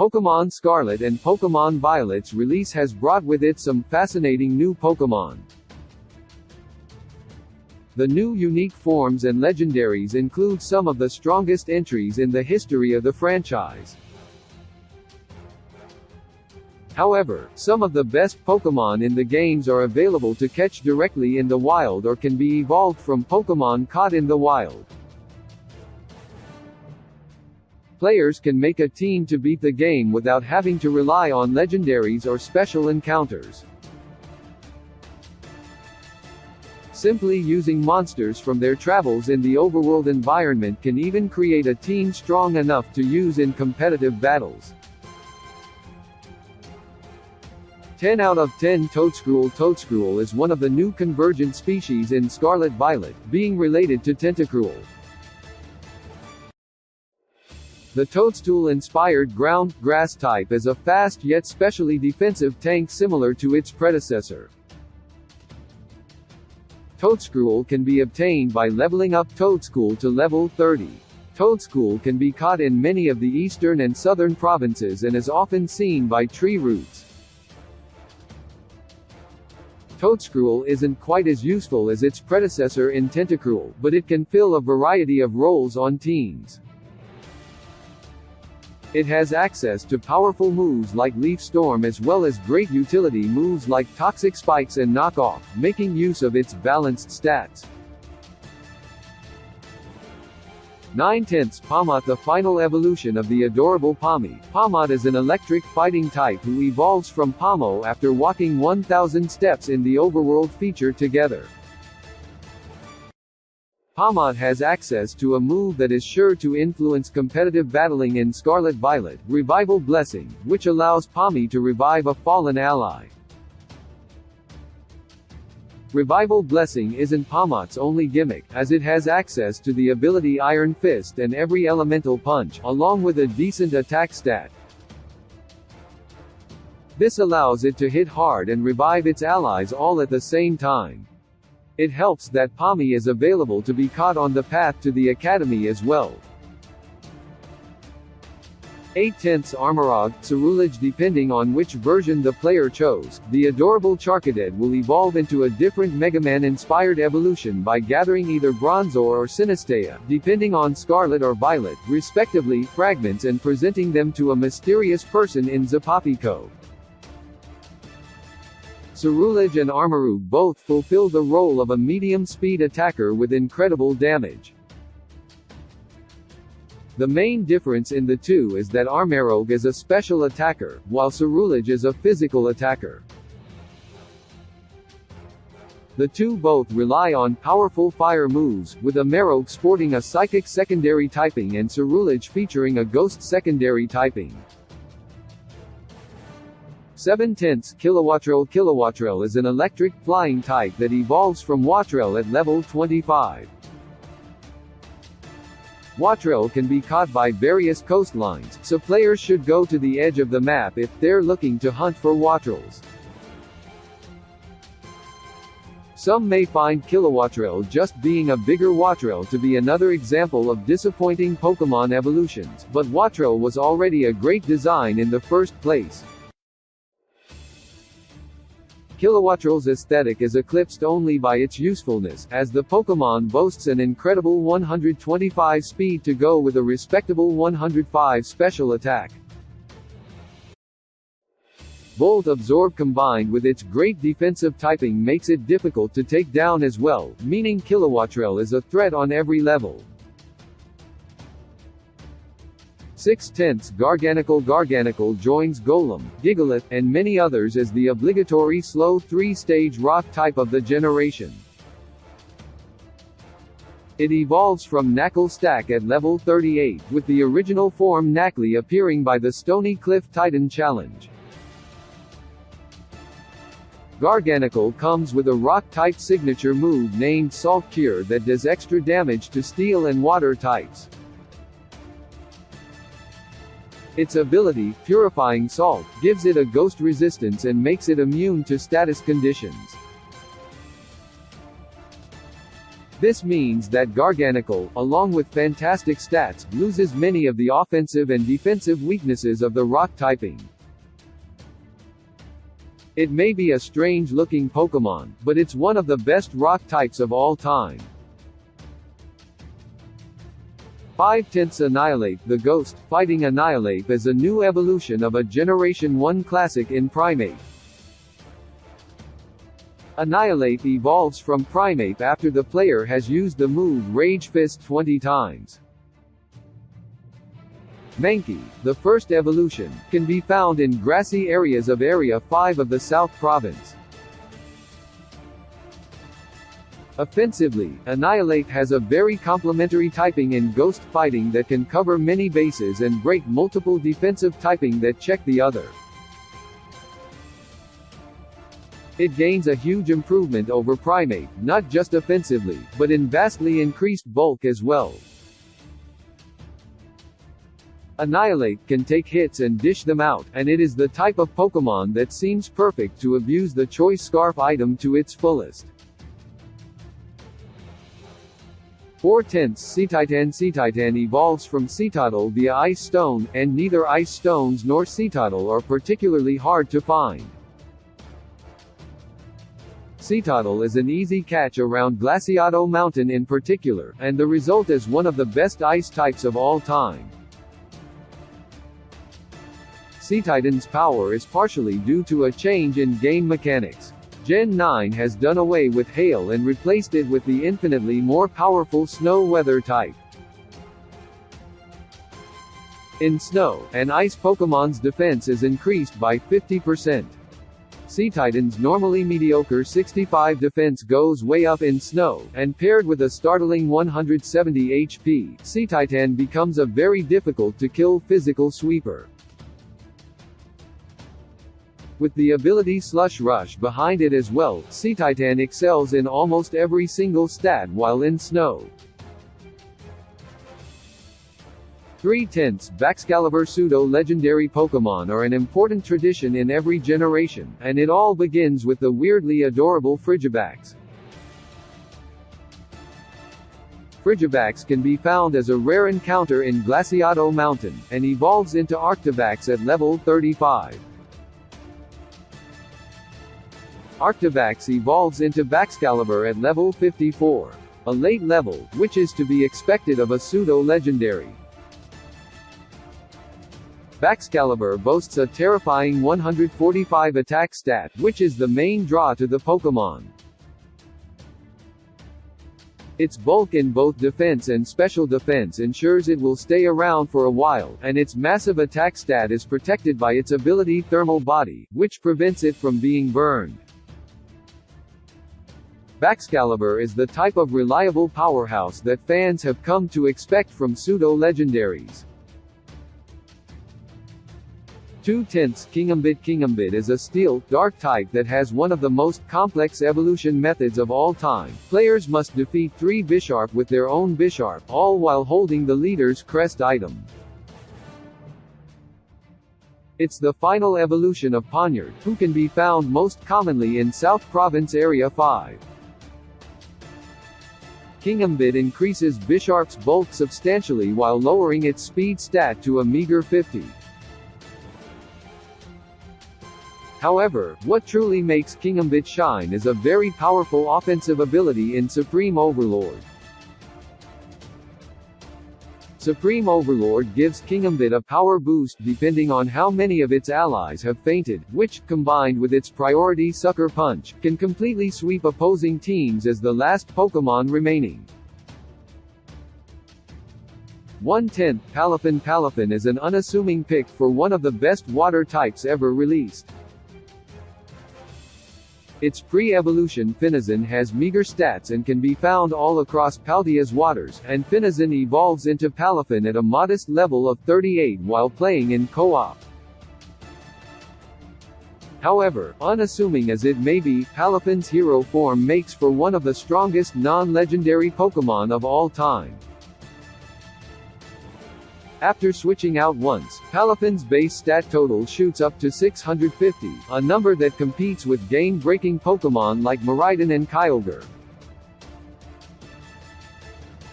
Pokémon Scarlet and Pokémon Violet's release has brought with it some fascinating new Pokémon. The new unique forms and legendaries include some of the strongest entries in the history of the franchise. However, some of the best Pokémon in the games are available to catch directly in the wild or can be evolved from Pokémon caught in the wild. Players can make a team to beat the game without having to rely on legendaries or special encounters. Simply using monsters from their travels in the overworld environment can even create a team strong enough to use in competitive battles. 10 out of 10 Toedscruel. Toedscruel is one of the new convergent species in Scarlet Violet, being related to Tentacruel. The Toadstool-inspired ground grass type is a fast yet specially defensive tank similar to its predecessor. Toedscruel can be obtained by leveling up Toedscool to level 30. Toedscool can be caught in many of the eastern and southern provinces and is often seen by tree roots. Toedscruel isn't quite as useful as its predecessor in Tentacruel, but it can fill a variety of roles on teams. It has access to powerful moves like Leaf Storm as well as great utility moves like Toxic Spikes and Knock Off, making use of its balanced stats. 9/10 Pawmot. The final evolution of the adorable Pawmi. Pawmot is an electric fighting type who evolves from Pawmo after walking 1000 steps in the overworld feature together. Pawmot has access to a move that is sure to influence competitive battling in Scarlet Violet, Revival Blessing, which allows Pawmi to revive a fallen ally. Revival Blessing isn't Pawmot's only gimmick, as it has access to the ability Iron Fist and every elemental punch, along with a decent attack stat. This allows it to hit hard and revive its allies all at the same time. It helps that Pawmi is available to be caught on the path to the academy as well. 8/10 Armorog, Cerulege. Depending on which version the player chose, the adorable Charcadet will evolve into a different Mega Man-inspired evolution by gathering either Bronzor or Sinistea, depending on Scarlet or Violet, respectively, fragments and presenting them to a mysterious person in Zapapico. Cerulege and Armorog both fulfill the role of a medium-speed attacker with incredible damage. The main difference in the two is that Armorog is a special attacker, while Cerulege is a physical attacker. The two both rely on powerful fire moves, with Armorog sporting a psychic secondary typing and Cerulege featuring a ghost secondary typing. 7/10 Kilowattrel. Kilowattrel is an electric flying type that evolves from Wattrel at level 25. Wattrel can be caught by various coastlines, so players should go to the edge of the map if they're looking to hunt for Wattrels. Some may find Kilowattrel just being a bigger Wattrel to be another example of disappointing Pokémon evolutions, but Wattrel was already a great design in the first place. Kilowattrel's aesthetic is eclipsed only by its usefulness, as the Pokémon boasts an incredible 125 speed to go with a respectable 105 special attack. Bolt Absorb combined with its great defensive typing makes it difficult to take down as well, meaning Kilowattrel is a threat on every level. 6/10 Garganical. Garganical joins Golem, Gigalith, and many others as the obligatory slow 3-stage rock type of the generation. It evolves from Knuckle Stack at level 38, with the original form Knackly appearing by the Stony Cliff Titan Challenge. Garganical comes with a rock-type signature move named Salt Cure that does extra damage to steel and water types. Its ability, Purifying Salt, gives it a ghost resistance and makes it immune to status conditions. This means that Garganacl, along with fantastic stats, loses many of the offensive and defensive weaknesses of the rock typing. It may be a strange-looking Pokémon, but it's one of the best rock types of all time. 5/10 Annihilate. The Ghost Fighting Annihilate is a new evolution of a Generation 1 classic in Primeape. Annihilate evolves from Primeape after the player has used the move Rage Fist 20 times. Mankey, the first evolution, can be found in grassy areas of Area 5 of the South Province. Offensively, Annihilate has a very complementary typing in Ghost Fighting that can cover many bases and break multiple defensive typing that check the other. It gains a huge improvement over Primeape, not just offensively, but in vastly increased bulk as well. Annihilate can take hits and dish them out, and it is the type of Pokémon that seems perfect to abuse the Choice Scarf item to its fullest. 4/10 Seatitan. Seatitan evolves from Seatotl via Ice Stone, and neither Ice Stones nor Seatotl are particularly hard to find. Seatotl is an easy catch around Glaciado Mountain in particular, and the result is one of the best ice types of all time. Seatitan's power is partially due to a change in game mechanics. Gen 9 has done away with Hail and replaced it with the infinitely more powerful Snow Weather type. In Snow and Ice Pokémon's defense is increased by 50%. Seatitan's normally mediocre 65 defense goes way up in Snow, and paired with a startling 170 HP, Seatitan becomes a very difficult to kill physical sweeper. With the ability Slush Rush behind it as well, Seatitan excels in almost every single stat while in Snow. 3/10 Baxcalibur. Pseudo-legendary Pokémon are an important tradition in every generation, and it all begins with the weirdly adorable Frigibax. Frigibax can be found as a rare encounter in Glaciado Mountain, and evolves into Arctibax at level 35. Arctibax evolves into Baxcalibur at level 54. A late level, which is to be expected of a pseudo-legendary. Baxcalibur boasts a terrifying 145 attack stat, which is the main draw to the Pokémon. Its bulk in both defense and special defense ensures it will stay around for a while, and its massive attack stat is protected by its ability Thermal Body, which prevents it from being burned. Baxcalibur is the type of reliable powerhouse that fans have come to expect from pseudo-legendaries. 2/10 Kingambit. Kingambit is a steel, dark type that has one of the most complex evolution methods of all time. Players must defeat 3 Bisharp with their own Bisharp, all while holding the leader's crest item. It's the final evolution of Poniard, who can be found most commonly in South Province Area 5. Kingambit increases Bisharp's bulk substantially while lowering its speed stat to a meager 50. However, what truly makes Kingambit shine is a very powerful offensive ability in Supreme Overlord. Supreme Overlord gives Kingambit a power boost depending on how many of its allies have fainted, which, combined with its priority Sucker Punch, can completely sweep opposing teams as the last Pokémon remaining. 1/10 Palafin. Palafin is an unassuming pick for one of the best water types ever released. Its pre-evolution Finazon has meager stats and can be found all across Paldea's waters, and Finazon evolves into Palafin at a modest level of 38 while playing in co-op. However, unassuming as it may be, Palafin's hero form makes for one of the strongest non-legendary Pokémon of all time. After switching out once, Palafin's base stat total shoots up to 650, a number that competes with game-breaking Pokémon like Miraidon and Kyogre.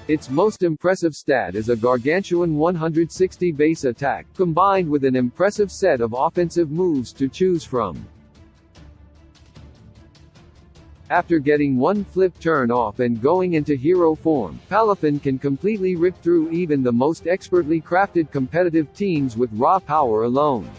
Its most impressive stat is a gargantuan 160 base attack, combined with an impressive set of offensive moves to choose from. After getting one flip turn off and going into hero form, Palafin can completely rip through even the most expertly crafted competitive teams with raw power alone.